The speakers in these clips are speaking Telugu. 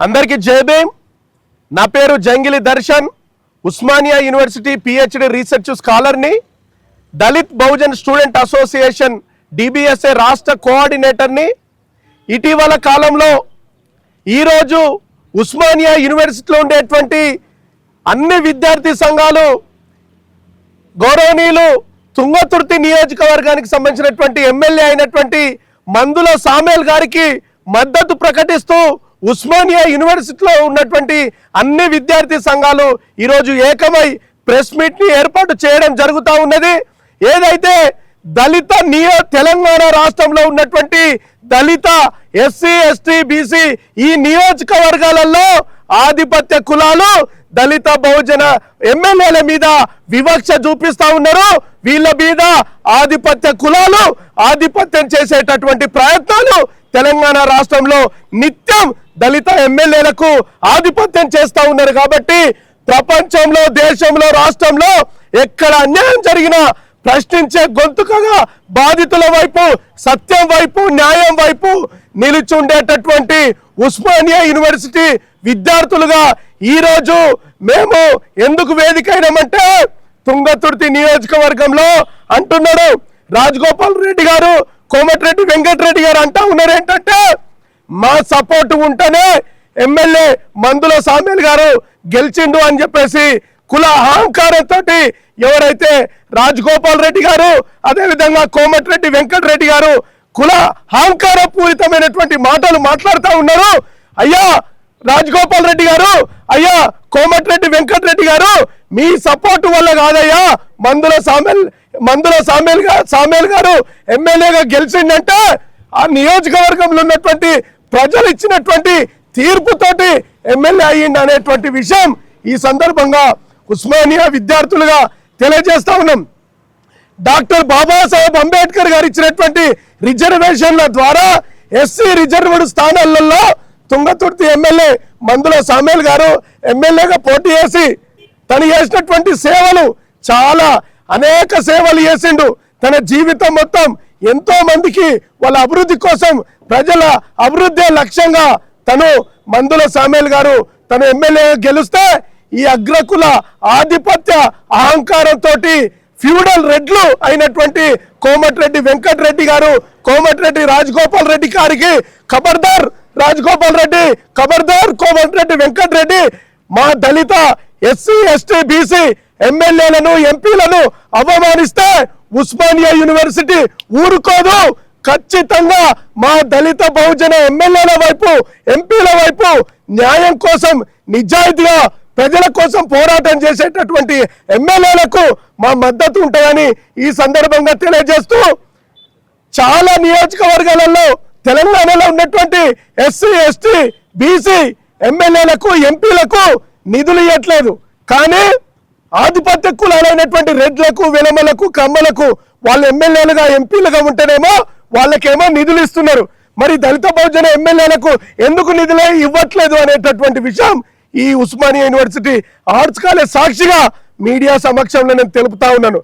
అందరికీ జై భీమ్. నా పేరు Jangili Darshan. Osmania university PhD research స్కాలర్ని, Dalit Bahujan student association DBSA రాష్ట్ర కోఆర్డినేటర్ని. ఇటీవల కాలంలో ఈరోజు ఉస్మానియా యూనివర్సిటీలో ఉండేటువంటి అన్ని విద్యార్థి సంఘాలు గౌరవనీయులు తుంగతుర్తి నియోజకవర్గానికి సంబంధించినటువంటి ఎమ్మెల్యే అయినటువంటి మందుల సామేల్ గారికి మద్దతు ప్రకటిస్తూ ఉస్మానియా యూనివర్సిటీలో ఉన్నటువంటి అన్ని విద్యార్థి సంఘాలు ఈరోజు ఏకమై ప్రెస్ మీట్ని ఏర్పాటు చేయడం జరుగుతూ ఉన్నది. ఏదైతే దళిత తెలంగాణ రాష్ట్రంలో ఉన్నటువంటి దళిత ఎస్సీ ఎస్టీ బీసీ ఈ నియోజకవర్గాలలో ఆధిపత్య కులాలు దళిత బహుజన ఎమ్మెల్యేల మీద వివక్ష చూపిస్తా ఉన్నారు. వీళ్ళ మీద ఆధిపత్య కులాలు ఆధిపత్యం చేసేటటువంటి ప్రయత్నాలు తెలంగాణ రాష్ట్రంలో నిత్యం దళిత ఎమ్మెల్యేలకు ఆధిపత్యం చేస్తా ఉన్నారు. కాబట్టి ప్రపంచంలో, దేశంలో, రాష్ట్రంలో ఎక్కడ అన్యాయం జరిగినా ప్రశ్నించే గొంతుకగా బాధితుల వైపు, సత్యం వైపు, న్యాయం వైపు నిలుచుండేటటువంటి ఉస్మానియా యూనివర్సిటీ విద్యార్థులుగా ఈరోజు మేము ఎందుకు వేదికైనామంటే, తుంగతుర్తి నియోజకవర్గంలో అంటున్నాడు రాజగోపాల్ రెడ్డి గారు, కోమటిరెడ్డి వెంకటరెడ్డి గారు అంటా ఉన్నారు ఏంటంటే, మా సపోర్ట్ ఉంటేనే ఎమ్మెల్యే మందుల సామేల్ గారు గెలిచిండు అని చెప్పేసి కుల అహంకారంతో ఎవరైతే రాజగోపాల్ రెడ్డి గారు, అదేవిధంగా కోమటిరెడ్డి వెంకటరెడ్డి గారు కుల అహంకార పూరితమైనటువంటి మాటలు మాట్లాడుతూ ఉన్నారు. అయ్యా రాజగోపాల్ రెడ్డి గారు, అయ్యా కోమటిరెడ్డి వెంకటరెడ్డి గారు, మీ సపోర్టు వల్ల కాదయ్యా మందుల సామేల్ గారు ఎమ్మెల్యేగా గెలిచిందంటే ఆ నియోజకవర్గంలో ఉన్నటువంటి ప్రజలు ఇచ్చినటువంటి తీర్పుతోటి ఎమ్మెల్యే అయ్యింది అనేటువంటి విషయం ఈ సందర్భంగా ఉస్మానియా విద్యార్థులుగా తెలియజేస్తా ఉన్నాం. డాక్టర్ బాబాసాహెబ్ అంబేద్కర్ గారు ఇచ్చినటువంటి రిజర్వేషన్ల ద్వారా ఎస్సీ రిజర్వ్డ్ స్థానాలలో తుంగతుర్తి ఎమ్మెల్యే మందుల సామేల్ గారు ఎమ్మెల్యేగా పోటీ చేసి తను చేసినటువంటి సేవలు చాలా అనేక సేవలు చేసిండు. తన జీవితం మొత్తం ఎంతో మందికి వాళ్ళ అభివృద్ధి కోసం, ప్రజల అభివృద్ధి లక్ష్యంగా తను మందుల సామేల్ గారు తను ఎమ్మెల్యేగా గెలిస్తే ఈ అగ్రకుల ఆధిపత్య అహంకారంతో ఫ్యూడల్ రెడ్లు అయినటువంటి కోమటిరెడ్డి వెంకటరెడ్డి గారు, కోమటిరెడ్డి రాజగోపాల్ రెడ్డి గారికి ఖబర్దార్ రాజగోపాల్ రెడ్డి, ఖబర్దార్ కోమటిరెడ్డి వెంకటరెడ్డి, మా దళిత ఎస్సీ ఎస్టీ బీసీ ఎమ్మెల్యేలను ఎంపీలను అవమానిస్తే ఉస్మానియా యూనివర్సిటీ ఊరుకోదు. ఖచ్చితంగా మా దళిత బహుజన ఎమ్మెల్యేల వైపు, ఎంపీల వైపు న్యాయం కోసం, నిజాయితీగా ప్రజల కోసం పోరాటం చేసేటటువంటి ఎమ్మెల్యేలకు మా మద్దతు ఉంటుందని ఈ సందర్భంగా తెలియజేస్తూ, చాలా నియోజకవర్గాలలో తెలంగాణలో ఉన్నటువంటి ఎస్సీ ఎస్టీ బీసీ ఎమ్మెల్యేలకు, ఎంపీలకు నిధులు ఇవ్వట్లేదు. కానీ ఆధిపత్య కులాలైనటువంటి రెడ్లకు, వెలమలకు, కమ్మలకు వాళ్ళు ఎమ్మెల్యేలుగా, ఎంపీలుగా ఉంటేనేమో వాళ్ళకేమో నిధులు ఇస్తున్నారు. మరి దళిత బహుజన ఎమ్మెల్యేలకు ఎందుకు నిధులే ఇవ్వట్లేదు అనేటటువంటి విషయం ఈ ఉస్మానియా యూనివర్సిటీ ఆర్ట్స్ కాలేజ్ సాక్షిగా మీడియా సమక్షంలో నేను తెలుపుతా ఉన్నాను.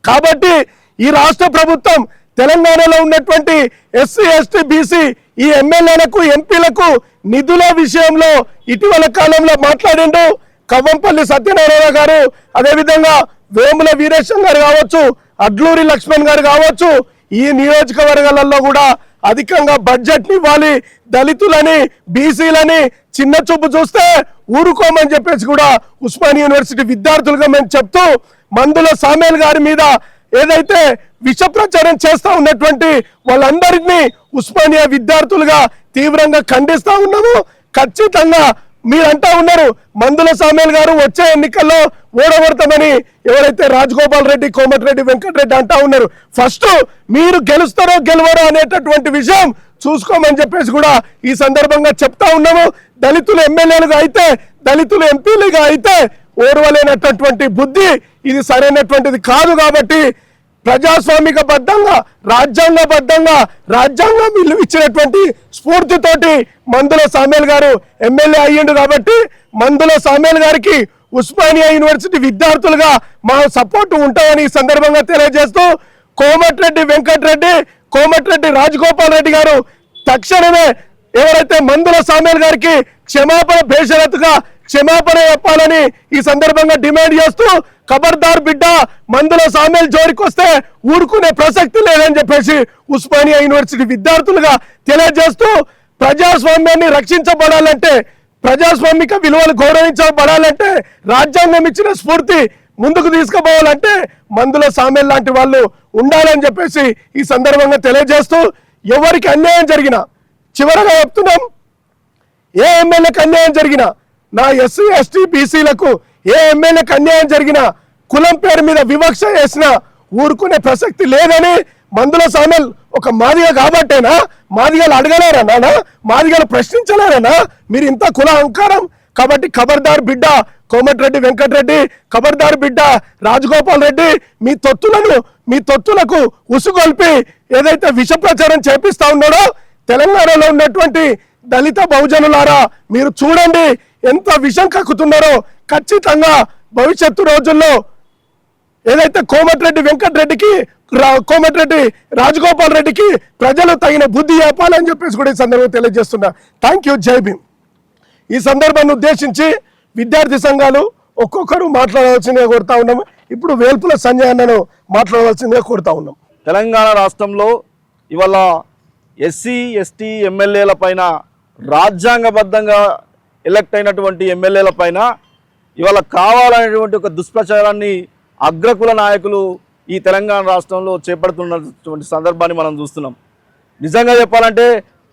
కాబట్టి ఈ రాష్ట్ర ప్రభుత్వం తెలంగాణలో ఉన్నటువంటి ఎస్సీ ఎస్టీ బీసీ ఈ ఎమ్మెల్యేలకు, ఎంపీలకు నిధుల విషయంలో ఇటీవల కాలంలో మాట్లాడిండు. కవ్వంపల్లి సత్యనారాయణ గారు, అదేవిధంగా వేముల వీరేశం గారు కావచ్చు, అడ్లూరి లక్ష్మణ్ గారు కావచ్చు, ఈ నియోజకవర్గాలలో కూడా అధికంగా బడ్జెట్ని ఇవ్వాలి, దళితులని బీసీలని చిన్న చూపు చూస్తే ఊరుకోమని చెప్పేసి కూడా ఉస్మానియా యూనివర్సిటీ విద్యార్థులుగా మేము చెప్తూ, మందుల సామేల్ గారి మీద ఏదైతే విష ప్రచారం చేస్తూ ఉన్నటువంటి వాళ్ళందరినీ ఉస్మానియా విద్యార్థులుగా తీవ్రంగా ఖండిస్తూ ఉన్నాము. ఖచ్చితంగా మీరంటా ఉన్నారు మందుల సామేల్ గారు వచ్చే ఎన్నికల్లో ఓడగొడతామని, ఎవరైతే రాజగోపాల్ రెడ్డి, కోమటిరెడ్డి వెంకటరెడ్డి అంటా ఉన్నారు. ఫస్ట్ మీరు గెలుస్తారో గెలవరో అనేటటువంటి విషయం చూసుకోమని చెప్పేసి కూడా ఈ సందర్భంగా చెప్తా ఉన్నాము. దళితులు ఎమ్మెల్యేలుగా అయితే, దళితులు ఎంపీలుగా అయితే ఓర్వలేనటువంటి బుద్ధి ఇది సరైనటువంటిది కాదు. కాబట్టి ప్రజాస్వామిక బద్దంగా, రాజ్యాంగబద్ధంగా, రాజ్యాంగం వీళ్ళు ఇచ్చినటువంటి స్ఫూర్తితోటి మందుల సామేల్ గారు ఎమ్మెల్యే అయ్యిండు. కాబట్టి మందుల సామేల్ గారికి ఉస్మానియా యూనివర్సిటీ విద్యార్థులుగా మా సపోర్ట్ ఉంటామని ఈ సందర్భంగా తెలియజేస్తూ, కోమటిరెడ్డి వెంకటరెడ్డి, కోమటిరెడ్డి రాజగోపాల్ రెడ్డి గారు తక్షణమే ఎవరైతే మందుల సామేల్ గారికి క్షమాపణ బేషరతుగా క్షమాపణ చెప్పాలని ఈ సందర్భంగా డిమాండ్ చేస్తూ ఖబర్దార్ బిడ్డ మందుల సామేల్ జోలికి వస్తే ఊరుకునే ప్రసక్తి లేదని చెప్పేసి ఉస్మానియా యూనివర్సిటీ విద్యార్థులుగా తెలియజేస్తూ ప్రజాస్వామ్యాన్ని రక్షించబడాలంటే ప్రజాస్వామిక విలువలు గౌరవించబడాలంటే రాజ్యాంగం ఇచ్చిన స్ఫూర్తి ముందుకు తీసుకుపోవాలంటే మందుల సామేల్ లాంటి వాళ్ళు ఉండాలని చెప్పేసి ఈ సందర్భంగా తెలియజేస్తూ ఎవరికి అన్యాయం జరిగినా చివరగా చెప్తున్నాం, ఏ ఎమ్మెల్యేకి అన్యాయం జరిగినా నా ఎస్సీ ఎస్టీ బీసీలకు ఏ ఎమ్మెల్యేకి అన్యాయం జరిగినా కులం పేరు మీద వివక్ష చేసినా ఊరుకునే ప్రసక్తి లేదని మందుల సామేల్ ఒక మాదిగ కాబట్టేనా మాదిగలు అడగలేరా నాన్న మాదిగలు ప్రశ్నించలేరనా మీరు ఇంత కుల అహంకారం కాబట్టి ఖబర్దార్ బిడ్డ కోమటిరెడ్డి వెంకటరెడ్డి ఖబర్దార్ బిడ్డ రాజగోపాల్ రెడ్డి మీ తొత్తులకు ఉసుగొల్పి ఏదైతే విష ప్రచారం చేపిస్తా ఉన్నాడో తెలంగాణలో ఉన్నటువంటి దళిత బహుజనులారా మీరు చూడండి ఎంత విషం కక్కుతున్నారో ఖచ్చితంగా భవిష్యత్తు రోజుల్లో ఏదైతే కోమటిరెడ్డి వెంకటరెడ్డికి కోమటిరెడ్డి రాజగోపాల్ రెడ్డికి ప్రజలు తగిన బుద్ధి చెప్పాలని చెప్పేసి కూడా ఈ సందర్భంగా తెలియజేస్తున్నా. Thank you. జై భీమ్. ఈ సందర్భాన్ని ఉద్దేశించి విద్యార్థి సంఘాలు ఒక్కొక్కరు మాట్లాడవలసిందిగా కోరుతా ఉన్నాము. ఇప్పుడు వేల్పుల సంజయ్ అన్నను మాట్లాడవలసిందిగా కోరుతా ఉన్నాం. తెలంగాణ రాష్ట్రంలో ఇవాళ ఎస్సీ ఎస్టీ ఎమ్మెల్యేల పైన రాజ్యాంగబద్ధంగా ఎలక్ట్ అయినటువంటి ఎమ్మెల్యేల పైన ఇవాళ కావాలనేటువంటి ఒక దుష్ప్రచారాన్ని అగ్రకుల నాయకులు ఈ తెలంగాణ రాష్ట్రంలో చేపడుతున్నటువంటి సందర్భాన్ని మనం చూస్తున్నాం. నిజంగా చెప్పాలంటే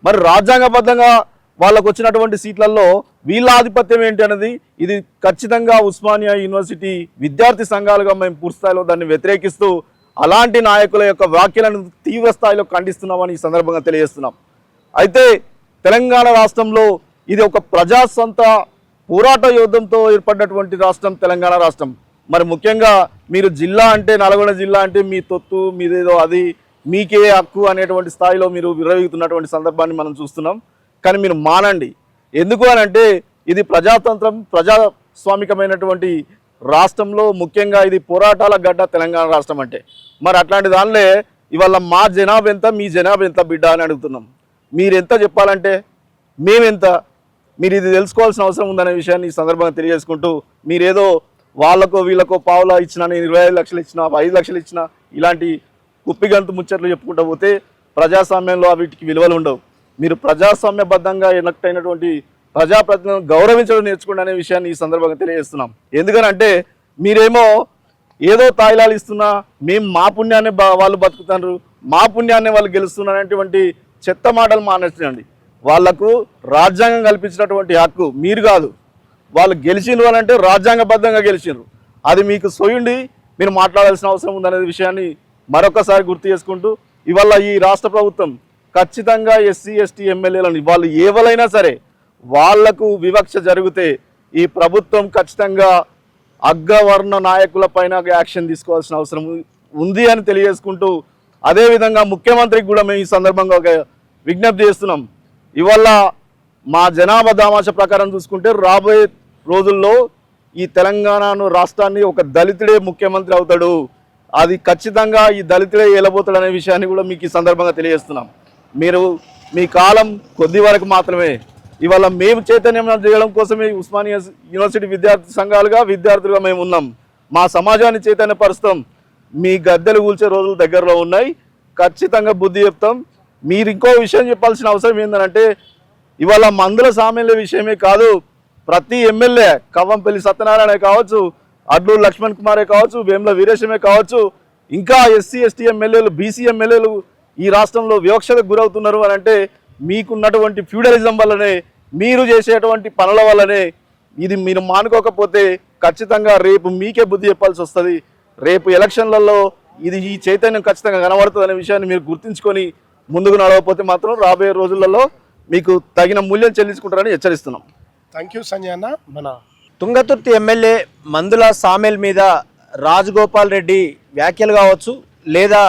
మరి రాజ్యాంగబద్ధంగా వాళ్ళకు వచ్చినటువంటి సీట్లలో వీళ్ళ ఆధిపత్యం ఏంటి అనేది ఇది ఖచ్చితంగా ఉస్మానియా యూనివర్సిటీ విద్యార్థి సంఘాలుగా మేము పూర్తి స్థాయిలో దాన్ని వ్యతిరేకిస్తూ అలాంటి నాయకుల యొక్క వ్యాఖ్యలను తీవ్ర స్థాయిలో ఖండిస్తున్నామని ఈ సందర్భంగా తెలియజేస్తున్నాం. అయితే తెలంగాణ రాష్ట్రంలో ఇది ఒక ప్రజాస్వంత పోరాట యోధంతో ఏర్పడినటువంటి రాష్ట్రం తెలంగాణ రాష్ట్రం. మరి ముఖ్యంగా మీరు జిల్లా అంటే నల్గొండ జిల్లా అంటే మీ తొత్తు మీదేదో అది మీకే హక్కు అనేటువంటి స్థాయిలో మీరు విరవీగుతున్నటువంటి సందర్భాన్ని మనం చూస్తున్నాం. కానీ మీరు మానండి. ఎందుకు అని అంటే ఇది ప్రజాతంత్రం ప్రజాస్వామికమైనటువంటి రాష్ట్రంలో ముఖ్యంగా ఇది పోరాటాల గడ్డ తెలంగాణ రాష్ట్రం అంటే. మరి అట్లాంటి దానిలో ఇవాళ మా జనాభా ఎంత మీ జనాభా ఎంత బిడ్డ అని అడుగుతున్నాం. మీరు ఎంత చెప్పాలంటే మేమెంత మీరు ఇది తెలుసుకోవాల్సిన అవసరం ఉందనే విషయాన్ని ఈ సందర్భంగా తెలియజేసుకుంటూ మీరేదో వాళ్ళకో వీళ్ళకో పావులా ఇచ్చినా నేను 25 లక్షలు ఇచ్చినా 5 లక్షలు ఇచ్చినా ఇలాంటి కుప్పిగంతు ముచ్చట్లు చెప్పుకుంటూ పోతే ప్రజాస్వామ్యంలో వీటికి విలువలు ఉండవు. మీరు ప్రజాస్వామ్యబద్ధంగా ఎలక్ట్ అయినటువంటి ప్రజాప్రతినిధులను గౌరవించడం నేర్చుకోండి అనే విషయాన్ని ఈ సందర్భంగా తెలియజేస్తున్నాం. ఎందుకనంటే మీరేమో ఏదో తాయిలాలు ఇస్తున్నా మేము మా పుణ్యాన్ని వాళ్ళు బతుకుతున్నారు మా పుణ్యాన్ని వాళ్ళు గెలుస్తున్నారనేటువంటి చెత్త మాటలు మానేస్తుండండి. వాళ్లకు రాజ్యాంగం కల్పించినటువంటి హక్కు మీరు కాదు, వాళ్ళు గెలిచిండ్రు అని అంటే రాజ్యాంగబద్ధంగా గెలిచిండ్రు. అది మీకు సోయుండి మీరు మాట్లాడాల్సిన అవసరం ఉందనే విషయాన్ని మరొకసారి గుర్తు చేసుకుంటూ ఇవాళ ఈ రాష్ట్ర ప్రభుత్వం ఖచ్చితంగా ఎస్సీ ఎస్టీ ఎమ్మెల్యేలను వాళ్ళు ఎవరైనా సరే వాళ్లకు వివక్ష జరిగితే ఈ ప్రభుత్వం ఖచ్చితంగా అగ్రవర్ణ నాయకుల పైన యాక్షన్ తీసుకోవాల్సిన అవసరం ఉంది అని తెలియజేసుకుంటూ అదేవిధంగా ముఖ్యమంత్రికి కూడా మేము ఈ సందర్భంగా ఒక విజ్ఞప్తి చేస్తున్నాం. ఇవాళ మా జనాభా దామాష ప్రకారం చూసుకుంటే రాబోయే రోజుల్లో ఈ తెలంగాణను రాష్ట్రాన్ని ఒక దళితుడే ముఖ్యమంత్రి అవుతాడు. అది ఖచ్చితంగా ఈ దళితుడే ఏలబోతాడు అనే విషయాన్ని కూడా మీకు ఈ సందర్భంగా తెలియజేస్తున్నాం. మీరు మీ కాలం కొద్ది వరకు మాత్రమే. ఇవాళ మేము చైతన్యం చేయడం కోసమే ఉస్మానియా యూనివర్సిటీ విద్యార్థి సంఘాలుగా విద్యార్థులుగా మేము ఉన్నాం. మా సమాజాన్ని చైతన్యపరుస్తాం. మీ గద్దెలు కూల్చే రోజులు దగ్గరలో ఉన్నాయి. ఖచ్చితంగా బుద్ధి చెప్తాం. మీరు ఇంకో విషయం చెప్పాల్సిన అవసరం ఏంటంటే ఇవాళ మందుల సామేల్య విషయమే కాదు, ప్రతి ఎమ్మెల్యే కవ్వంపల్లి సత్యనారాయణ కావచ్చు, అడ్లూరు లక్ష్మణ్ కుమారే కావచ్చు, వేముల వీరేశమే కావచ్చు, ఇంకా ఎస్సీ ఎస్టీ ఎమ్మెల్యేలు బీసీ ఎమ్మెల్యేలు ఈ రాష్ట్రంలో వివక్షతకు గురవుతున్నారు అని అంటే మీకున్నటువంటి ఫ్యూడలిజం వల్లనే మీరు చేసేటువంటి పనుల వల్లనే. ఇది మీరు మానుకోకపోతే ఖచ్చితంగా రేపు మీకే బుద్ధి చెప్పాల్సి వస్తుంది. రేపు ఎలక్షన్లలో ఇది ఈ చైతన్యం ఖచ్చితంగా కనబడుతుంది అనే విషయాన్ని మీరు గుర్తుంచుకొని ముందుకు నడవకపోతే మాత్రం రాబోయే రోజులలో మీకు తగిన మూల్యం చెల్లించుకుంటారని హెచ్చరిస్తున్నాం. థ్యాంక్ యూ సంజయ్ అన్న. మన తుంగతుర్తి ఎమ్మెల్యే మందుల సామేల్ మీద రాజగోపాల్ రెడ్డి వ్యాఖ్యలు కావచ్చు, లేదా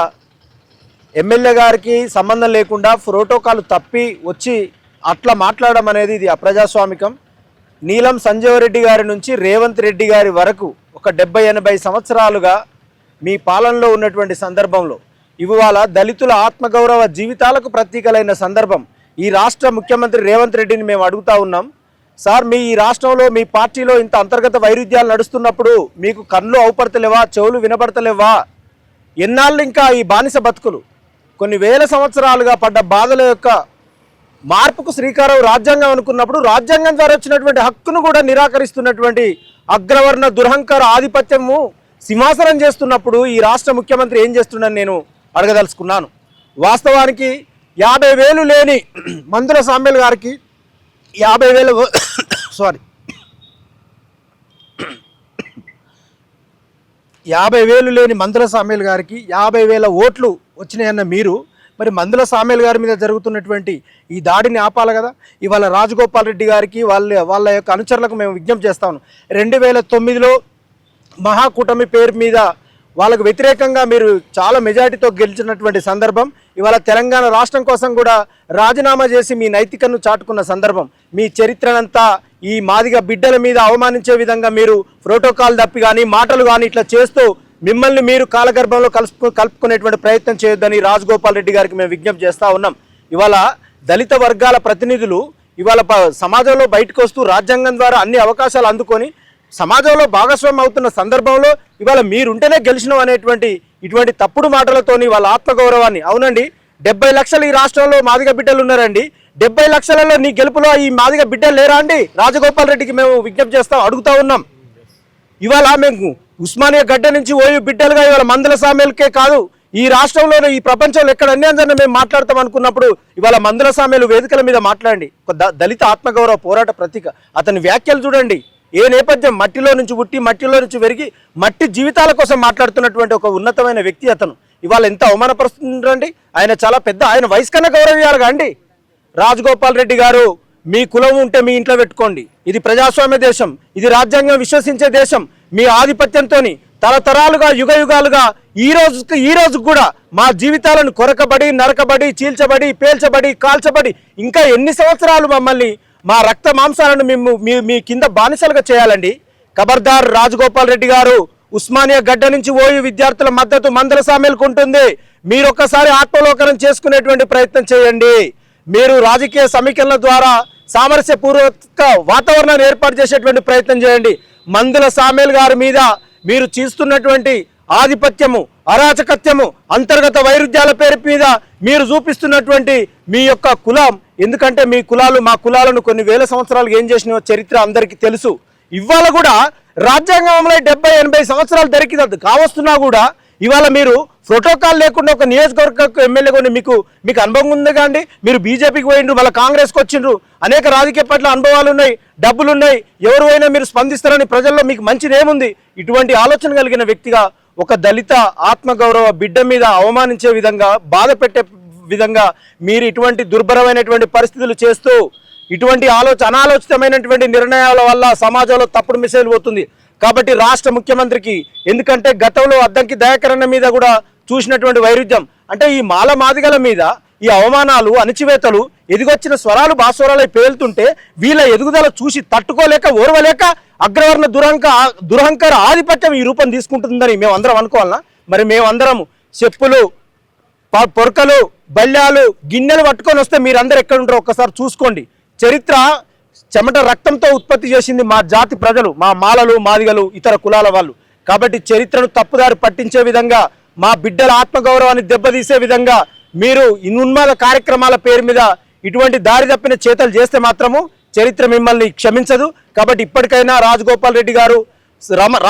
ఎమ్మెల్యే గారికి సంబంధం లేకుండా ప్రోటోకాల్ తప్పి వచ్చి అట్లా మాట్లాడడం అనేది ఇది అప్రజాస్వామికం. నీలం సంజీవ్ రెడ్డి గారి నుంచి రేవంత్ రెడ్డి గారి వరకు ఒక 70-80 సంవత్సరాలుగా మీ పాలనలో ఉన్నటువంటి సందర్భంలో ఇవాళ దళితుల ఆత్మగౌరవ జీవితాలకు ప్రతీకలైన సందర్భం. ఈ రాష్ట్ర ముఖ్యమంత్రి రేవంత్ రెడ్డిని మేము అడుగుతా ఉన్నాం, సార్ మీ ఈ రాష్ట్రంలో మీ పార్టీలో ఇంత అంతర్గత వైరుధ్యాలు నడుస్తున్నప్పుడు మీకు కళ్ళు అవుపడతలేవా, చెవులు వినపడతలేవా? ఎన్నాళ్ళు ఇంకా ఈ బానిస బతుకులు? కొన్ని వేల సంవత్సరాలుగా పడ్డ బాధల యొక్క మార్పుకు శ్రీకారం రాజ్యాంగం అనుకున్నప్పుడు రాజ్యాంగం ద్వారా వచ్చినటువంటి హక్కును కూడా నిరాకరిస్తున్నటువంటి అగ్రవర్ణ దురహంకార ఆధిపత్యము సింహాసనం చేస్తున్నప్పుడు ఈ రాష్ట్ర ముఖ్యమంత్రి ఏం చేస్తున్నాను నేను అడగదలుచుకున్నాను. వాస్తవానికి 50,000 లేని మందుల సామ్యుల్ గారికి 50,000 లేని మందుల సామ్యుల్ గారికి 50,000 ఓట్లు వచ్చినాయన్న మీరు మరి మందుల సామ్యుల్ గారి మీద జరుగుతున్నటువంటి ఈ దాడిని ఆపాలి కదా. ఇవాళ రాజగోపాల్ రెడ్డి గారికి వాళ్ళ యొక్క అనుచరులకు మేము విజ్ఞప్తి చేస్తాము. 2009లో మహాకూటమి పేరు మీద వాళ్ళకు వ్యతిరేకంగా మీరు చాలా మెజారిటీతో గెలిచినటువంటి సందర్భం. ఇవాళ తెలంగాణ రాష్ట్రం కోసం కూడా రాజీనామా చేసి మీ నైతికను చాటుకున్న సందర్భం. మీ చరిత్రనంతా ఈ మాదిగ బిడ్డల మీద అవమానించే విధంగా మీరు ప్రోటోకాల్ తప్పి కానీ మాటలు కానీ ఇట్లా చేస్తూ మిమ్మల్ని మీరు కాలగర్భంలో కలుపుకునేటువంటి ప్రయత్నం చేయొద్దని రాజగోపాల్ రెడ్డి గారికి మేము విజ్ఞప్తి చేస్తూ ఉన్నాం. ఇవాళ దళిత వర్గాల ప్రతినిధులు ఇవాళ సమాజంలో బయటకు వస్తూ రాజ్యాంగం ద్వారా అన్ని అవకాశాలు అందుకొని సమాజంలో భాగస్వామ్యం అవుతున్న సందర్భంలో ఇవాళ మీరుంటేనే గెలిచినాం అనేటువంటి ఇటువంటి తప్పుడు మాటలతోని వాళ్ళ ఆత్మగౌరవాన్ని, అవునండి 70 లక్షలు ఈ రాష్ట్రంలో మాదిగ బిడ్డలు ఉన్నారండి, 70 లక్షలలో నీ గెలుపులో ఈ మాదిగ బిడ్డలు లేరా అండి? రాజగోపాల్ రెడ్డికి మేము విజ్ఞప్తి అడుగుతా ఉన్నాం. ఇవాళ మేము ఉస్మానియా గడ్డ నుంచి ఓయూ బిడ్డలుగా ఇవాళ మందుల సామ్యులకే కాదు ఈ రాష్ట్రంలోనే ఈ ప్రపంచంలో ఎక్కడ అన్యాయంగా మేము మాట్లాడతాం అనుకున్నప్పుడు ఇవాళ మందుల సామ్యులు వేదికల మీద మాట్లాడండి. ఒక దళిత ఆత్మగౌరవ పోరాట ప్రతీక. అతని వ్యాఖ్యలు చూడండి. ఏ నేపథ్యం, మట్టిలో నుంచి పుట్టి మట్టిలో నుంచి పెరిగి మట్టి జీవితాల కోసం మాట్లాడుతున్నటువంటి ఒక ఉన్నతమైన వ్యక్తి అతను. ఇవాళ ఎంత అవమానపరుస్తుందండి. ఆయన చాలా పెద్ద, ఆయన వయసు కన్నా గౌరవియాలుగా అండి. రాజగోపాల్ రెడ్డి గారు, మీ కులం ఉంటే మీ ఇంట్లో పెట్టుకోండి. ఇది ప్రజాస్వామ్య దేశం, ఇది రాజ్యాంగం విశ్వసించే దేశం. మీ ఆధిపత్యంతో తరతరాలుగా యుగాలుగా ఈ రోజు కూడా మా జీవితాలను కొరకబడి నరకబడి చీల్చబడి పేల్చబడి కాల్చబడి ఇంకా ఎన్ని సంవత్సరాలు మమ్మల్ని మా రక్త మాంసాలను మీ కింద బానిసలుగా చేయాలండి. ఖబర్దార్ రాజగోపాల్ రెడ్డి గారు, ఉస్మానియా గడ్డ నుంచి ఓయూ విద్యార్థుల మద్దతు మందుల సామ్యులకు ఉంటుంది. మీరు ఒక్కసారి ఆత్మలోకనం చేసుకునేటువంటి ప్రయత్నం చేయండి. మీరు రాజకీయ సమీకరణల ద్వారా సామరస్యపూర్వక వాతావరణాన్ని ఏర్పాటు చేసేటువంటి ప్రయత్నం చేయండి. మందుల సామ్యుల్ గారి మీద మీరు చేస్తున్నటువంటి ఆధిపత్యము, అరాచకత్యము, అంతర్గత వైరుధ్యాల పేరు మీద మీరు చూపిస్తున్నటువంటి మీ యొక్క కులం, ఎందుకంటే మీ కులాలు మా కులాలను కొన్ని వేల సంవత్సరాలు ఏం చేసిన చరిత్ర అందరికీ తెలుసు. ఇవాళ కూడా రాజ్యాంగంలో 70-80 సంవత్సరాలు దొరికినది కావస్తున్నా కూడా ఇవాళ మీరు ప్రోటోకాల్ లేకుండా ఒక నియోజకవర్గ ఎమ్మెల్యే కూడా మీకు అనుభవం ఉంది కాండి. మీరు బీజేపీకి పోయిండ్రు, మళ్ళీ కాంగ్రెస్కి వచ్చిండ్రు, అనేక రాజకీయ పట్ల అనుభవాలు ఉన్నాయి, డబ్బులు ఉన్నాయి, ఎవరు అయినా మీరు స్పందిస్తారని ప్రజల్లో మీకు మంచి నేముంది. ఇటువంటి ఆలోచన కలిగిన వ్యక్తిగా ఒక దళిత ఆత్మగౌరవ బిడ్డ మీద అవమానించే విధంగా, బాధ పెట్టే విధంగా మీరు ఇటువంటి దుర్భరమైనటువంటి పరిస్థితులు చేస్తూ ఇటువంటి అనాలోచితమైనటువంటి నిర్ణయాల వల్ల సమాజంలో తప్పుడు మెసేజ్ పోతుంది. కాబట్టి రాష్ట్ర ముఖ్యమంత్రికి, ఎందుకంటే గతంలో అద్దంకి దయాకరణ మీద కూడా చూసినటువంటి వైరుధ్యం, అంటే ఈ మాల మాదిగల మీద ఈ అవమానాలు అణచివేతలు ఎదిగొచ్చిన స్వరాలు భాస్వరాలై పేలుతుంటే వీళ్ళ ఎదుగుదల చూసి తట్టుకోలేక ఓర్వలేక అగ్రవర్ణ దురహంకార ఆధిపత్యం ఈ రూపం తీసుకుంటుందని మేమందరం అనుకోవాలన్నా? మరి మేమందరం చెప్పులు, పొరకలు, బల్యాలు, గిన్నెలు పట్టుకొని వస్తే మీరందరూ ఎక్కడ ఉంటారో ఒక్కసారి చూసుకోండి. చరిత్ర చెమట రక్తంతో ఉత్పత్తి చేసింది మా జాతి ప్రజలు, మా మాలలు, మాదిగలు, ఇతర కులాల వాళ్ళు. కాబట్టి చరిత్రను తప్పుదారి పట్టించే విధంగా, మా బిడ్డల ఆత్మగౌరవాన్ని దెబ్బతీసే విధంగా మీరు ఉన్మాద కార్యక్రమాల పేరు మీద ఇటువంటి దారి తప్పిన చేతలు చేస్తే మాత్రము చరిత్ర మిమ్మల్ని క్షమించదు. కాబట్టి ఇప్పటికైనా రాజగోపాల్ రెడ్డి గారు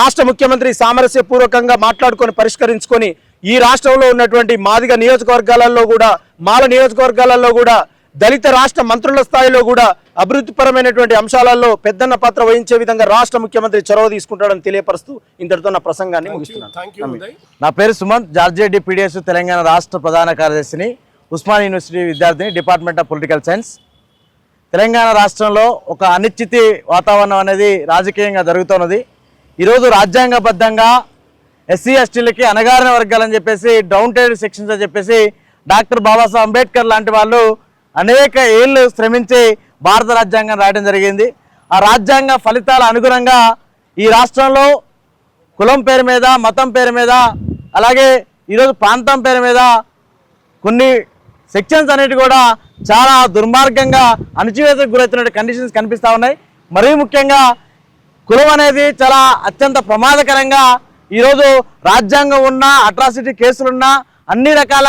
రాష్ట్ర ముఖ్యమంత్రి సామరస్యపూర్వకంగా మాట్లాడుకొని పరిష్కరించుకొని ఈ రాష్ట్రంలో ఉన్నటువంటి మాదిగ నియోజకవర్గాలలో కూడా, మాల నియోజకవర్గాలలో కూడా, దళిత రాష్ట్ర మంత్రుల స్థాయిలో కూడా అభివృద్ధిపరమైనటువంటి అంశాలలో పెద్దన్న పాత్ర వహించే విధంగా రాష్ట్ర ముఖ్యమంత్రి చొరవ తీసుకుంటాడని తెలియపరుస్తూ ఇంతటితో నా ప్రసంగాన్ని ముగిస్తున్నాను. నా పేరు సుమంత్, జార్జేడి పీడిఎస్ తెలంగాణ రాష్ట్ర ప్రధాన కార్యదర్శిని, ఉస్మానియా యూనివర్సిటీ విద్యార్థిని, department of political science. Telangana రాష్ట్రంలో ఒక అనిశ్చితి వాతావరణం అనేది రాజకీయంగా జరుగుతున్నది. ఈరోజు రాజ్యాంగబద్ధంగా ఎస్సీ ఎస్టీలకి అణగారిన వర్గాలని చెప్పేసి, డౌన్ టైడ్ సెక్షన్స్ అని చెప్పేసి డాక్టర్ బాబాసాహెబ్ అంబేద్కర్ లాంటి వాళ్ళు అనేక ఏళ్ళు శ్రమించి భారత రాజ్యాంగం రాయడం జరిగింది. ఆ రాజ్యాంగ ఫలితాల అనుగుణంగా ఈ రాష్ట్రంలో కులం పేరు మీద, మతం పేరు మీద, అలాగే ఈరోజు ప్రాంతం పేరు మీద కొన్ని సెక్షన్స్ అనేవి కూడా చాలా దుర్మార్గంగా అణచివేతకు గురవుతున్న కండిషన్స్ కనిపిస్తూ ఉన్నాయి. మరీ ముఖ్యంగా కులం అనేది చాలా అత్యంత ప్రమాదకరంగా ఈరోజు రాజ్యాంగం ఉన్న అట్రాసిటీ కేసులున్నా అన్ని రకాల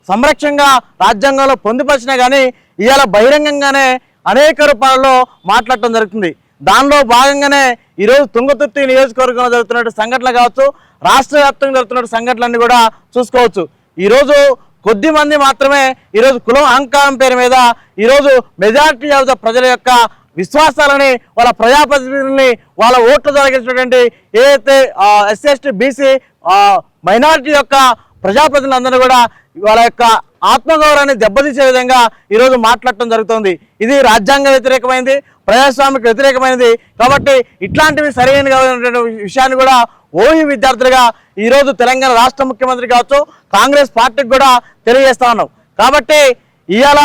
సంరక్షణగా రాజ్యాంగంలో పొందుపరిచినా కానీ ఇవాళ బహిరంగంగానే అనేక రూపాలలో మాట్లాడటం జరుగుతుంది. దానిలో భాగంగానే ఈరోజు తుంగతుర్తి నియోజకవర్గంలో జరుగుతున్న సంఘటనలు కావచ్చు, రాష్ట్ర వ్యాప్తంగా జరుగుతున్న సంఘటనలన్నీ కూడా చూసుకోవచ్చు. ఈరోజు కొద్ది మంది మాత్రమే ఈరోజు కులం అహంకారం పేరు మీద ఈరోజు మెజారిటీ ఆఫ్ ద ప్రజల యొక్క విశ్వాసాలని, వాళ్ళ ప్రజాప్రతినిధులని, వాళ్ళ ఓట్ల ద్వారా గెలిచినటువంటి ఏదైతే ఎస్సీ ఎస్టీ బీసీ మైనారిటీ యొక్క ప్రజాప్రతినిధులందరూ కూడా వాళ్ళ యొక్క ఆత్మగౌరవాన్ని దెబ్బతీసే విధంగా ఈరోజు మాట్లాడటం జరుగుతుంది. ఇది రాజ్యాంగ వ్యతిరేకమైనది, ప్రజాస్వామిక వ్యతిరేకమైనది. కాబట్టి ఇట్లాంటివి సరైన విషయాన్ని కూడా ఓయూ విద్యార్థులుగా ఈరోజు తెలంగాణ రాష్ట్ర ముఖ్యమంత్రి కావచ్చు, కాంగ్రెస్ పార్టీకి కూడా తెలియజేస్తా ఉన్నాం. కాబట్టి ఇవాళ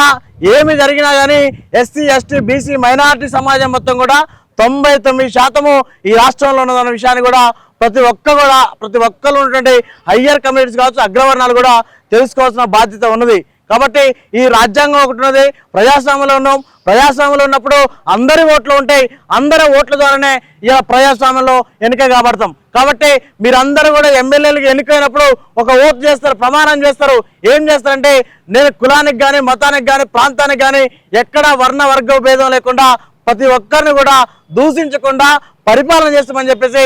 ఏమి జరిగినా కానీ ఎస్సీ ఎస్టీ బీసీ మైనారిటీ సమాజం మొత్తం కూడా 99% ఈ రాష్ట్రంలో ఉన్నదన్న విషయాన్ని కూడా ప్రతి ఒక్కరు ఉన్నటువంటి హయ్యర్ కమ్యూనిటీస్ కావచ్చు, అగ్రవర్ణాలు కూడా తెలుసుకోవాల్సిన బాధ్యత ఉన్నది. కాబట్టి ఈ రాజ్యాంగం ఒకటి ఉన్నది, ప్రజాస్వామ్యంలో ఉన్నాం. ప్రజాస్వామ్యంలో ఉన్నప్పుడు అందరి ఓట్లు ఉంటాయి, అందరి ఓట్ల ద్వారానే ఇలా ప్రజాస్వామ్యంలో ఎన్నిక కాబడతాం. కాబట్టి మీరందరూ కూడా ఎమ్మెల్యేలకు ఎన్నికైనప్పుడు ఒక ఓటు చేస్తారు, ప్రమాణం చేస్తారు. ఏం చేస్తారంటే నేను కులానికి కానీ, మతానికి కానీ, ప్రాంతానికి కానీ ఎక్కడ వర్ణ వర్గ భేదం లేకుండా ప్రతి ఒక్కరిని కూడా దూషించకుండా పరిపాలన చేస్తామని చెప్పేసి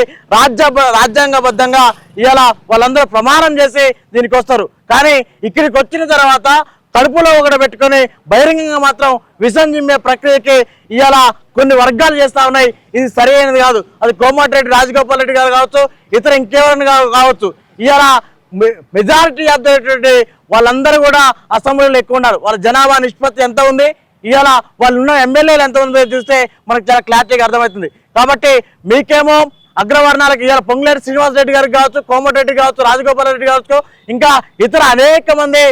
రాజ్యాంగబద్ధంగా ఇవాళ వాళ్ళందరూ ప్రమాణం చేసి దీనికి వస్తారు. కానీ ఇక్కడికి వచ్చిన తర్వాత కడుపులో ఒకటి పెట్టుకొని బహిరంగంగా మాత్రం విషం జిమ్మే ప్రక్రియకి ఇవాళ కొన్ని వర్గాలు చేస్తూ ఉన్నాయి. ఇది సరైనది కాదు. అది కోమటిరెడ్డి రాజగోపాల్ రెడ్డి గారు కావచ్చు, ఇతర ఇంకెవరైనా కావచ్చు. ఇవాళ మెజారిటీ అభ్యర్థి వాళ్ళందరూ కూడా అసెంబ్లీలో ఎక్కువ ఉన్నారు. వాళ్ళ జనాభా నిష్పత్తి ఎంత ఉంది, ఇవాళ వాళ్ళు ఉన్న ఎమ్మెల్యేలు ఎంత ఉందో చూస్తే మనకు చాలా క్లారిటీగా అర్థమవుతుంది. కాబట్టి మీకేమో అగ్రవర్ణాలకు ఇవాళ పొంగులేటి శ్రీనివాస్ రెడ్డి గారికి కావచ్చు, కోమటిరెడ్డి కావచ్చు, రాజగోపాల్ రెడ్డి కావచ్చు, ఇంకా ఇతర అనేక మంది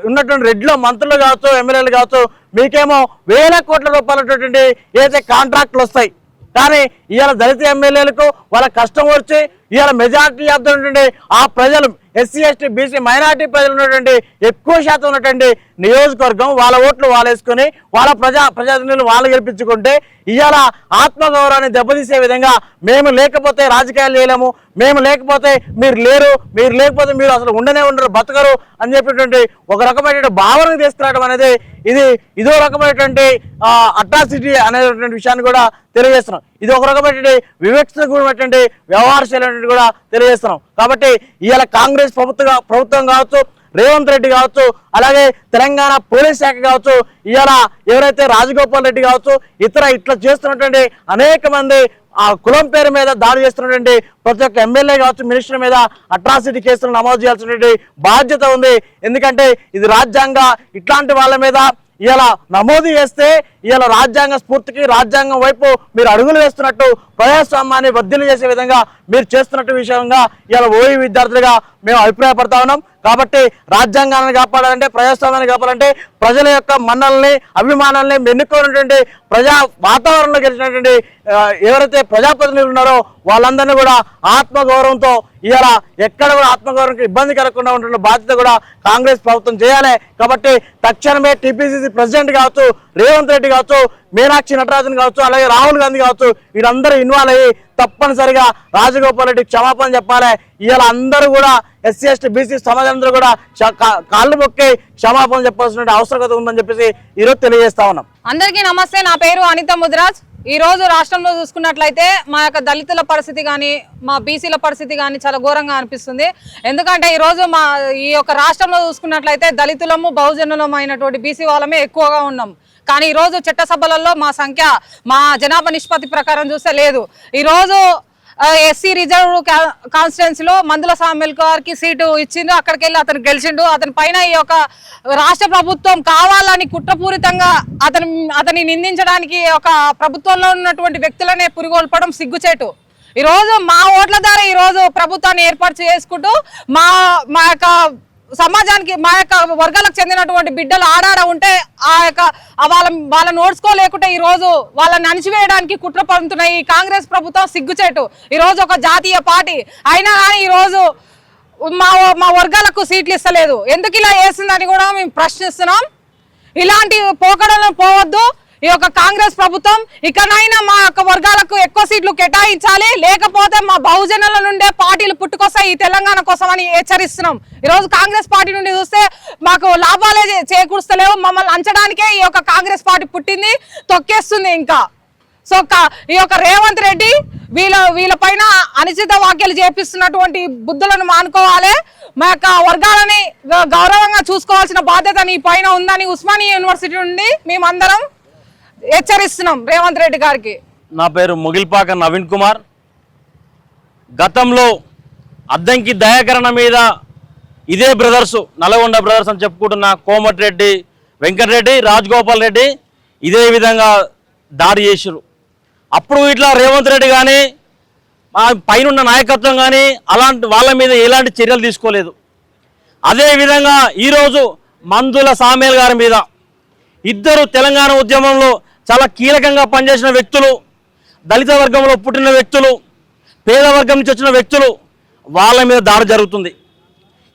ఉన్నటువంటి రెడ్డిలో మంత్రులు కావచ్చు, ఎమ్మెల్యేలు కావచ్చు, మీకేమో వేల కోట్ల రూపాయలటువంటి ఏదైతే కాంట్రాక్టులు వస్తాయి. కానీ ఇవాళ దళిత ఎమ్మెల్యేలకు వాళ్ళ కష్టం వచ్చి ఇవాళ మెజారిటీ ఉన్నటువంటి ఆ ప్రజలు ఎస్సీ ఎస్టీ బీసీ మైనారిటీ ప్రజలు ఉన్నటువంటి ఎక్కువ శాతం ఉన్నటువంటి నియోజకవర్గం వాళ్ళ ఓట్లు వాళ్ళు వేసుకొని వాళ్ళ ప్రజాప్రతినిధులు వాళ్ళు గెలిపించుకుంటే ఇవాళ ఆత్మగౌరవాన్ని దెబ్బతీసే విధంగా మేము లేకపోతే రాజకీయాలు చేయలేము, మేము లేకపోతే మీరు లేరు, మీరు లేకపోతే మీరు అసలు ఉండనే ఉండరు, బతకరు అని చెప్పేటువంటి ఒక రకమైనటువంటి భావన తీసుకురావడం అనేది ఇదో రకమైనటువంటి అట్రాసిటీ అనేటువంటి విషయాన్ని కూడా తెలియజేస్తున్నాం. ఇది ఒక రకమైనటువంటి వివక్షత కూడినటువంటి వ్యవహారశైలి కూడా తెలియజేస్తున్నాం. కాబట్టి ఇవాళ కాంగ్రెస్ ప్రభుత్వం కావచ్చు, రేవంత్ రెడ్డి కావచ్చు, అలాగే తెలంగాణ పోలీస్ శాఖ కావచ్చు, ఇవాళ ఎవరైతే రాజగోపాల్ రెడ్డి కావచ్చు, ఇట్లా చేస్తున్నటువంటి అనేక మంది ఆ కులం పేరు మీద దాడి చేస్తున్నటువంటి ప్రతి ఒక్క ఎమ్మెల్యే కావచ్చు, మినిస్టర్ మీద అట్రాసిటీ కేసులు నమోదు చేయాల్సినటువంటి బాధ్యత ఉంది. ఎందుకంటే ఇది ఇట్లాంటి వాళ్ళ మీద ఇలా నమోదు చేస్తే ఇలా రాజ్యాంగ స్ఫూర్తికి, రాజ్యాంగం వైపు మీరు అడుగులు వేస్తున్నట్టు, ప్రజాస్వామ్యాన్ని వర్ధిల్లు చేసే విధంగా మీరు చేస్తున్నట్టు విషయంగా ఇలా ఓయూ విద్యార్థులుగా మేము అభిప్రాయపడతా ఉన్నాం. కాబట్టి రాజ్యాంగాన్ని కాపాడాలంటే, ప్రజాస్వామ్యాన్ని కాపాడాలంటే ప్రజల యొక్క మన్నల్ని, అభిమానాల్ని ఎన్నుకున్నటువంటి ప్రజా వాతావరణంలో గెలిచినటువంటి ఎవరైతే ప్రజాప్రతినిధులు ఉన్నారో వాళ్ళందరినీ కూడా ఆత్మగౌరవంతో ఇవాళ ఎక్కడ కూడా ఆత్మగౌరవంకి ఇబ్బంది కలగకుండా ఉంటున్న బాధ్యత కూడా కాంగ్రెస్ ప్రభుత్వం చేయాలి. కాబట్టి తక్షణమే టీపీసీసీ ప్రెసిడెంట్ కావచ్చు, రేవంత్ రెడ్డి కావచ్చు, మీనాక్షి నటరాజన్ కావచ్చు, అలాగే రాహుల్ గాంధీ కావచ్చు, వీళ్ళందరూ ఇన్వాల్వ్ అయ్యి తప్పనిసరిగా రాజగోపాల్ రెడ్డి క్షమాపణ చెప్పాలి. ఇవాళ అందరూ కూడా ఎస్సీ ఎస్టీ బీసీ సమాజంలో కూడా కాళ్ళు మొక్కి క్షమాపణ చెప్పాల్సిన అవసరత ఉందని చెప్పేసి ఈరోజు తెలియజేస్తా ఉన్నాం. అందరికీ నమస్తే. నా పేరు అనిత ముదిరాజ్. ఈ రోజు రాష్ట్రంలో చూసుకున్నట్లయితే మా యొక్క దళితుల పరిస్థితి కానీ, మా బీసీల పరిస్థితి కానీ చాలా ఘోరంగా అనిపిస్తుంది. ఎందుకంటే ఈరోజు ఈ యొక్క రాష్ట్రంలో చూసుకున్నట్లయితే దళితులము, బహుజనులము అయినటువంటి బీసీ వాళ్ళమే ఎక్కువగా ఉన్నాం. కానీ ఈరోజు చట్టసభలలో మా సంఖ్య, మా జనాభా నిష్పత్తి ప్రకారం చూస్తే లేదు. ఈరోజు ఎస్సీ రిజర్వ్ కాన్స్టిట్యున్సీలో మందుల సామ్యుల్ గారికి సీటు ఇచ్చిండు, అక్కడికి వెళ్ళి అతను గెలిచిండు. అతని పైన ఈ యొక్క రాష్ట్ర ప్రభుత్వం కావాలని కుట్రపూరితంగా అతన్ని నిందించడానికి ఒక ప్రభుత్వంలో ఉన్నటువంటి వ్యక్తులనే పురిగొల్పడం సిగ్గుచేటు. ఈరోజు మా ఓట్ల ద్వారా ఈరోజు ప్రభుత్వాన్ని ఏర్పాటు చేసుకుంటూ మా యొక్క సమాజానికి, మా యొక్క వర్గాలకు చెందినటువంటి బిడ్డలు ఆడాడ ఉంటే వాళ్ళని ఓడ్చుకోలేకుంటే ఈరోజు వాళ్ళని అణిచివేయడానికి కుట్ర పడుతున్నాయి ఈ కాంగ్రెస్ ప్రభుత్వం. సిగ్గుచేటు. ఈరోజు ఒక జాతీయ పార్టీ అయినా కానీ ఈరోజు మా వర్గాలకు సీట్లు ఇస్తలేదు. ఎందుకు ఇలా వేసిందని కూడా మేము ప్రశ్నిస్తున్నాం. ఇలాంటి పోకడలను పోవద్దు. ఈ యొక్క కాంగ్రెస్ ప్రభుత్వం ఇకనైనా మా యొక్క వర్గాలకు ఎక్కువ సీట్లు కేటాయించాలి, లేకపోతే మా బహుజనుల నుండే పార్టీలు పుట్టుకొస్తాయి ఈ తెలంగాణ కోసం అని హెచ్చరిస్తున్నాం. ఈరోజు కాంగ్రెస్ పార్టీ నుండి చూస్తే మాకు లాభాలే చేకూరుస్తలేవు, మమ్మల్ని అంచడానికే ఈ యొక్క కాంగ్రెస్ పార్టీ పుట్టింది, తొక్కేస్తుంది ఇంకా. సో ఈ యొక్క రేవంత్ రెడ్డి వీళ్ళ పైన అనుచిత వ్యాఖ్యలు చేపిస్తున్నటువంటి బుద్ధులను మానుకోవాలి. మా యొక్క వర్గాలని గౌరవంగా చూసుకోవాల్సిన బాధ్యత నీ పైన ఉందని ఉస్మానియా యూనివర్సిటీ నుండి మేమందరం హెచ్చరిస్తున్నాం రేవంత్ రెడ్డి గారికి. నా పేరు ముగిల్పాక నవీన్ కుమార్. గతంలో అద్దంకి దయాకరణ మీద ఇదే బ్రదర్స్, నల్గొండ బ్రదర్స్ అని చెప్పుకుంటున్న కోమటిరెడ్డి వెంకటరెడ్డి, రాజగోపాల్ రెడ్డి ఇదే విధంగా దాడి చేశారు. అప్పుడు ఇట్లా రేవంత్ రెడ్డి కానీ పైన నాయకత్వం కానీ అలాంటి వాళ్ళ మీద ఎలాంటి చర్యలు తీసుకోలేదు. అదేవిధంగా ఈరోజు మందుల సామేల్ గారి మీద ఇద్దరు తెలంగాణ ఉద్యమంలో చాలా కీలకంగా పనిచేసిన వ్యక్తులు, దళిత వర్గంలో పుట్టిన వ్యక్తులు, పేద వర్గం నుంచి వచ్చిన వ్యక్తులు, వాళ్ళ మీద దాడి జరుగుతుంది.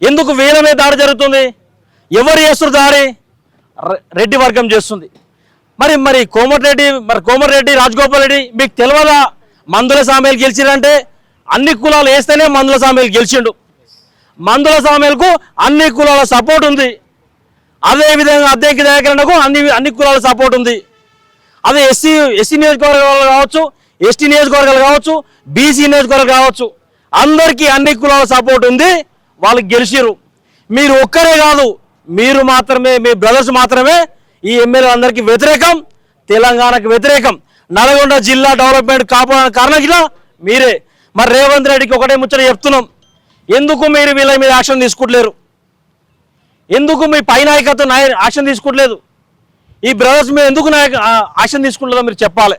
ఎందుకు వీళ్ళ మీద దాడి జరుగుతుంది? ఎవరు చేస్తున్న దాడి? రెడ్డి వర్గం చేస్తుంది. మరి కోమటిరెడ్డి రాజగోపాల్ రెడ్డి మీకు తెలియదా? మందుల సామేలు గెలిచిరంటే అన్ని కులాలు వేస్తేనే మందుల సామేలు గెలిచిండు. మందుల సామేలకు అన్ని కులాల సపోర్ట్ ఉంది. అదేవిధంగా అద్దెకి దయాకరణకు అన్ని కులాల సపోర్ట్ ఉంది. అదే ఎస్సీ నియోజకవర్గాలు కావచ్చు, ఎస్టీ నియోజకవర్గాలు కావచ్చు, బీసీ నియోజకవర్గాలు కావచ్చు, అందరికీ అన్ని కులాల సపోర్ట్ ఉంది. వాళ్ళు గెలిచిరు. మీరు ఒక్కరే కాదు, మీరు మాత్రమే, మీ బ్రదర్స్ మాత్రమే ఈ ఎమ్మెల్యే అందరికీ వ్యతిరేకం, తెలంగాణకు వ్యతిరేకం. నల్గొండ జిల్లా డెవలప్మెంట్ కాపాడడానికి కారణం ఇలా మీరే. మరి రేవంత్ రెడ్డికి ఒకటే ముచ్చట చెప్తున్నాం, ఎందుకు మీరు వీళ్ళ మీద యాక్షన్ తీసుకుంటలేరు? ఎందుకు మీ పై నాయకత్వం యాక్షన్ తీసుకోవట్లేదు? ఈ బ్రదర్స్ మీద ఎందుకు యాక్షన్ తీసుకుంటుందో మీరు చెప్పాలి.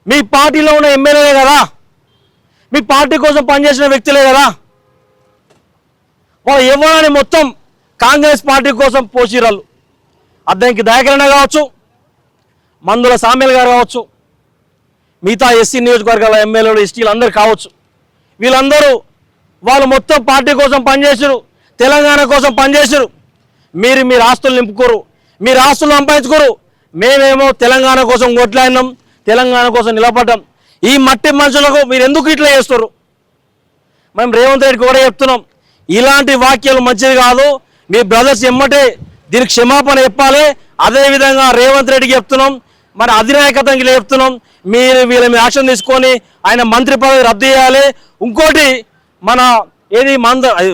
మీ పార్టీలో ఉన్న ఎమ్మెల్యేలే కదా, మీ పార్టీ కోసం పనిచేసిన వ్యక్తులే కదా. వాళ్ళు ఎవరని మొత్తం కాంగ్రెస్ పార్టీ కోసం పోషిరాళ్ళు. అద్దంకి దయాకరణ కావచ్చు, మందుల సామేల్ గారు కావచ్చు, మిగతా ఎస్సీ నియోజకవర్గాల ఎమ్మెల్యేలు, ఎస్టీలు అందరు కావచ్చు. వీళ్ళందరూ వాళ్ళు మొత్తం పార్టీ కోసం పనిచేసారు, తెలంగాణ కోసం పనిచేసారు. మీరు ఆస్తులు నింపుకోరు, మీరు ఆస్తులు సంపాదించుకోరు. మేమేమో తెలంగాణ కోసం కొట్లాడినాం, తెలంగాణ కోసం నిలబడ్డాం. ఈ మట్టి మనుషులకు మీరు ఎందుకు ఇట్లా చేస్తారు? మేము రేవంత్ రెడ్డికి కూడా చెప్తున్నాం, ఇలాంటి వాక్యాలు మంచిది కాదు. మీ బ్రదర్స్ ఎమ్మటే దీనికి క్షమాపణ చెప్పాలి. అదేవిధంగా రేవంత్ రెడ్డికి చెప్తున్నాం, మరి అధినాయకత్వానికి చెప్తున్నాం, మీరు వీళ్ళ మీద యాక్షన్ తీసుకొని ఆయన మంత్రి పదవి రద్దు చేయాలి. ఇంకోటి మన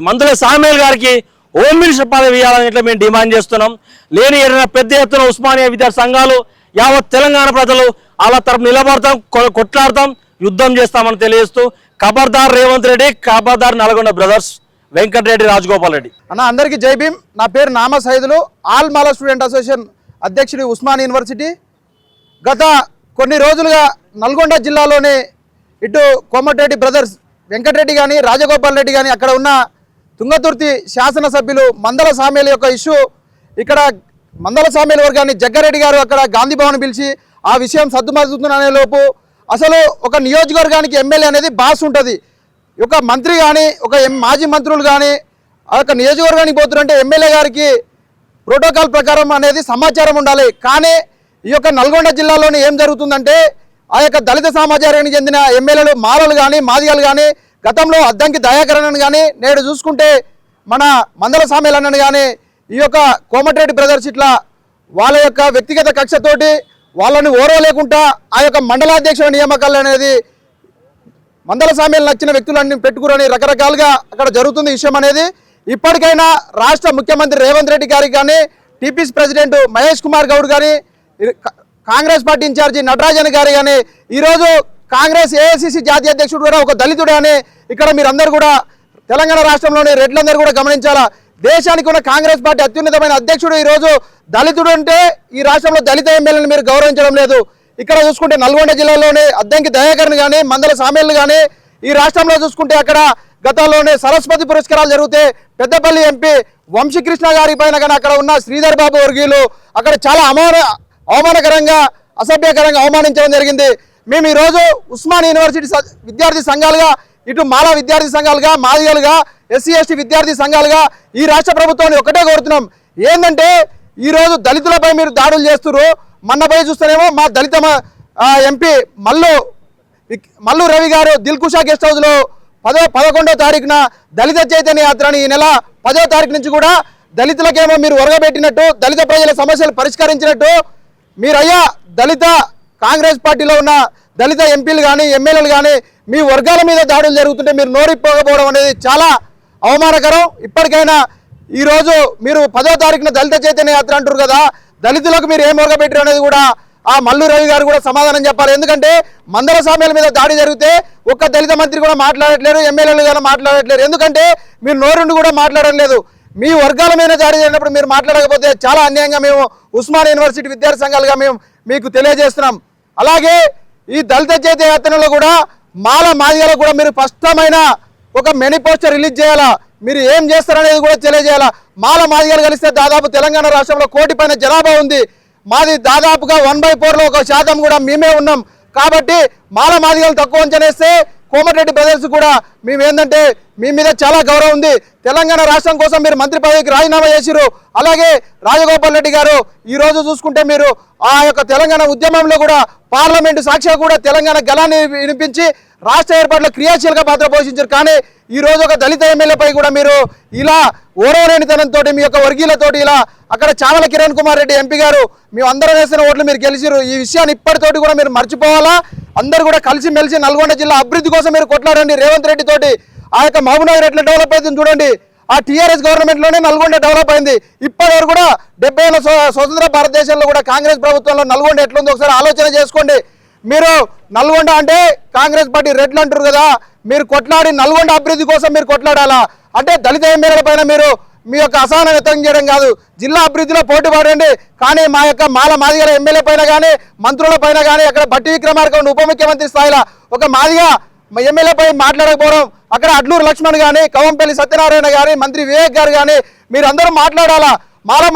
మందుల సామేల్ గారికి హోమ్ మినిస్టర్ పదవి ఇవ్వాలని ఇట్లా మేము డిమాండ్ చేస్తున్నాం. లేని ఏదైనా పెద్ద ఎత్తున ఉస్మానియా విద్యార్థి సంఘాలు, యావత్ తెలంగాణ ప్రజలు అలా తరపు నిలబడతాం, కొట్లాడతాం, యుద్ధం చేస్తామని తెలియజేస్తూ ఖబర్దార్ రేవంత్ రెడ్డి, ఖబర్దార్ నల్గొండ బ్రదర్స్, వెంకటరెడ్డి, రాజగోపాల్ రెడ్డి. అన్న అందరికీ జై భీమ్. నా పేరు నామ సైదులు, ఆల్ మాలా స్టూడెంట్ అసోసియేషన్ అధ్యక్షుడు, ఉస్మానియా యూనివర్సిటీ. గత కొన్ని రోజులుగా నల్గొండ జిల్లాలోని ఇటు కోమటిరెడ్డి బ్రదర్స్ వెంకటరెడ్డి కానీ, రాజగోపాల్ రెడ్డి కానీ, అక్కడ ఉన్న తుంగతుర్తి శాసనసభ్యులు మందల సామేల్ యొక్క ఇష్యూ, ఇక్కడ మందల సామేల్ వర్గాన్ని జగ్గారెడ్డి గారు అక్కడ గాంధీ భవన్ పిలిచి ఆ విషయం సద్దుమదుతున్న లోపు అసలు ఒక నియోజకవర్గానికి ఎమ్మెల్యే అనేది బాస్ ఉంటుంది. ఒక మంత్రి కానీ, ఒక మాజీ మంత్రులు కానీ ఆ యొక్క నియోజకవర్గానికి పోతున్నంటే ఎమ్మెల్యే గారికి ప్రోటోకాల్ ప్రకారం అనేది సమాచారం ఉండాలి. కానీ ఈ యొక్క నల్గొండ జిల్లాలోని ఏం జరుగుతుందంటే ఆ యొక్క దళిత సమాజానికి చెందిన ఎమ్మెల్యేలు, మాలలు కానీ, మాదిగలు కానీ, గతంలో అద్దంకి దయాకరణను కానీ, నేడు చూసుకుంటే మన మందల సామేల్ అన్నను కానీ, ఈ యొక్క కోమటిరెడ్డి బ్రదర్స్ ఇట్లా వాళ్ళ యొక్క వ్యక్తిగత కక్షతోటి వాళ్ళని ఓర్వలేకుండా ఆ యొక్క మండలాధ్యక్షుల నియామకాలు అనేది మందల సామేలు నచ్చిన వ్యక్తులన్నీ పెట్టుకుని రకరకాలుగా అక్కడ జరుగుతుంది విషయం అనేది. ఇప్పటికైనా రాష్ట్ర ముఖ్యమంత్రి రేవంత్ రెడ్డి గారికి కానీ, టీపీసీ ప్రెసిడెంట్ మహేష్ కుమార్ గౌడ్ కానీ, కాంగ్రెస్ పార్టీ ఇన్ఛార్జి నటరాజన్ గారు కానీ, ఈరోజు కాంగ్రెస్ ఏఐసిసి జాతీయ అధ్యక్షుడు కూడా ఒక దళితుడు అని ఇక్కడ మీరందరూ కూడా తెలంగాణ రాష్ట్రంలోని రెడ్లందరూ కూడా గమనించాలా. దేశానికి ఉన్న కాంగ్రెస్ పార్టీ అత్యున్నతమైన అధ్యక్షుడు ఈరోజు దళితుడు అంటే ఈ రాష్ట్రంలో దళిత ఎమ్మెల్యేలను మీరు గౌరవించడం లేదు. ఇక్కడ చూసుకుంటే నల్గొండ జిల్లాలోనే అద్దంకి దయాకరణ్ కానీ, మందల సామేల్ కానీ, ఈ రాష్ట్రంలో చూసుకుంటే అక్కడ గతంలోనే సరస్వతి పురస్కారాలు జరిగితే పెద్దపల్లి ఎంపీ వంశీకృష్ణ గారి పైన కానీ అక్కడ ఉన్న శ్రీధర్ బాబు వర్గీయులు అక్కడ చాలా అవమానకరంగా, అసభ్యకరంగా అవమానించడం జరిగింది. మేము ఈరోజు ఉస్మానియా యూనివర్సిటీ విద్యార్థి సంఘాలుగా, ఇటు మాలా విద్యార్థి సంఘాలుగా, మాదిగలుగా, ఎస్సీ ఎస్టీ విద్యార్థి సంఘాలుగా ఈ రాష్ట్ర ప్రభుత్వాన్ని ఒకటే కోరుతున్నాం. ఏంటంటే ఈరోజు దళితులపై మీరు దాడులు చేస్తున్నారు, మొన్న పోయి చూస్తేనేమో మా దళిత ఎంపీ మల్లు రవి గారు దిల్కుషా గెస్ట్ హౌస్లో 11వ తారీఖున దళిత చైతన్య యాత్రని ఈ నెల 10వ తారీఖు నుంచి కూడా దళితులకేమో మీరు ఒరగబెట్టినట్టు, దళిత ప్రజల సమస్యలు పరిష్కరించినట్టు మీరయ్యా దళిత కాంగ్రెస్ పార్టీలో ఉన్న దళిత ఎంపీలు కానీ ఎమ్మెల్యేలు కానీ మీ వర్గాల మీద దాడులు జరుగుతుంటే మీరు నోరిపోకపోవడం అనేది చాలా అవమానకరం. ఇప్పటికైనా ఈరోజు మీరు 10వ తారీఖున దళిత చైతన్య యాత్ర అంటారు కదా, దళితులకు మీరు ఏం ఒరగబెట్టారు అనేది కూడా ఆ మల్లు రవి గారు కూడా సమాధానం చెప్పాలి. ఎందుకంటే మందల సామ్యాల మీద దాడి జరిగితే ఒక్క దళిత మంత్రి కూడా మాట్లాడట్లేరు, ఎమ్మెల్యేలు కూడా మాట్లాడట్లేరు. ఎందుకంటే మీరు నోరుండి కూడా మాట్లాడడం లేదు. మీ వర్గాల మీద దాడి జరిగినప్పుడు మీరు మాట్లాడకపోతే చాలా అన్యాయంగా మేము ఉస్మానియా యూనివర్సిటీ విద్యార్థి సంఘాలుగా మేము మీకు తెలియజేస్తున్నాం. అలాగే ఈ దళిత చైతన్య యాత్రలో కూడా మాదిగలకు కూడా మీరు స్పష్టమైన ఒక మేనిఫెస్టో రిలీజ్ చేయాలా, మీరు ఏం చేస్తారనేది కూడా తెలియజేయాలా. మాదిగలు కలిస్తే దాదాపు తెలంగాణ రాష్ట్రంలో 1 కోటి పైన జనాభా ఉంది. మాది దాదాపుగా 1/4లో 1% కూడా మేమే ఉన్నాం. కాబట్టి మాదిగలు తక్కువ అంచనేస్తే కోమటిరెడ్డి బ్రదర్స్ కూడా మేము ఏంటంటే మీ మీద చాలా గౌరవం ఉంది. తెలంగాణ రాష్ట్రం కోసం మీరు మంత్రి పదవికి రాజీనామా చేసిరు. అలాగే రాజగోపాల్ రెడ్డి గారు ఈరోజు చూసుకుంటే మీరు ఆ యొక్క తెలంగాణ ఉద్యమంలో కూడా పార్లమెంటు సాక్షిగా కూడా తెలంగాణ గళాన్ని వినిపించి రాష్ట్ర ఏర్పాటులో క్రియాశీలక పాత్ర పోషించారు. కానీ ఈరోజు ఒక దళిత ఎమ్మెల్యేపై కూడా మీరు ఇలా ఓరవలేనితనంతో మీ యొక్క వర్గీయులతోటి ఇలా అక్కడ చావల కిరణ్ కుమార్ రెడ్డి ఎంపీ గారు మేము అందరం వేసిన ఓట్లు మీరు గెలిచిరు. ఈ విషయాన్ని ఇప్పటితోటి కూడా మీరు మర్చిపోవాలా. అందరూ కూడా కలిసి మెలిసి నల్గొండ జిల్లా అభివృద్ధి కోసం మీరు కొట్లాడండి. రేవంత్ రెడ్డి తోటి ఆ యొక్క మహబూబ్నగర్ ఎట్లా డెవలప్ అవుతుంది చూడండి. ఆ టీఆర్ఎస్ గవర్నమెంట్లోనే నల్గొండ డెవలప్ అయింది. ఇప్పటివరకు కూడా 70 ఏళ్ళ స్వతంత్ర భారతదేశంలో కూడా కాంగ్రెస్ ప్రభుత్వంలో నల్గొండ ఎట్లుందో ఒకసారి ఆలోచన చేసుకోండి. మీరు నల్గొండ అంటే కాంగ్రెస్ పార్టీ రెడ్లు అంటారు కదా, మీరు కొట్లాడి నల్గొండ అభివృద్ధి కోసం మీరు కొట్లాడాలా. అంటే దళిత ఎమ్మెల్యేల పైన మీరు మీ యొక్క అసహనం వ్యక్తం చేయడం కాదు, జిల్లా అభివృద్ధిలో పోటీ పడండి. కానీ మా యొక్క మాదిగల ఎమ్మెల్యే పైన కానీ మంత్రుల పైన కానీ అక్కడ బట్టి విక్రమార్క ఉప ముఖ్యమంత్రి స్థాయిలో ఒక మాదిగా ఎమ్మెల్యేపై మాట్లాడకపోవడం, అక్కడ అడ్లూరు లక్ష్మణ్ కానీ కవంపల్లి సత్యనారాయణ కానీ మంత్రి వివేక్ గారు కానీ మీరందరూ మాట్లాడాలా.